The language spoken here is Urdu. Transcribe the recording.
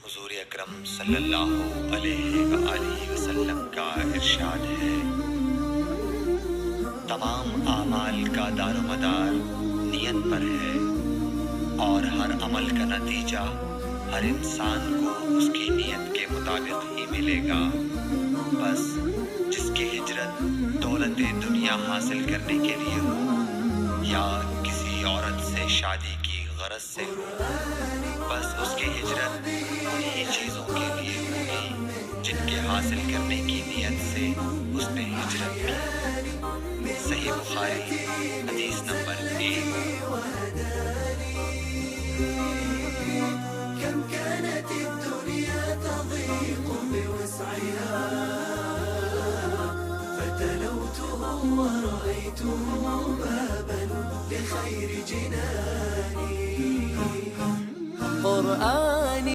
حضور اکرم صلی اللہ علیہ وآلہ وسلم کا ارشاد ہے، تمام اعمال کا دار و مدار نیت پر ہے، اور ہر عمل کا نتیجہ ہر انسان کو اس کی نیت کے مطابق ہی ملے گا۔ بس جس کی ہجرت دولت دنیا حاصل کرنے کے لیے ہو یا کسی عورت سے شادی کی غرض سے ہو، بس اس کی ہجرت انہی چیزوں کے لیے ہوگی جن کے حاصل کرنے کی نیت سے اس نے ہجرت کی۔ صحیح بخاری حدیث نمبر 1۔ كم كانت الدنيا تضيق بوسعها فتلوته ورأيته بابا لخير جناني قرآني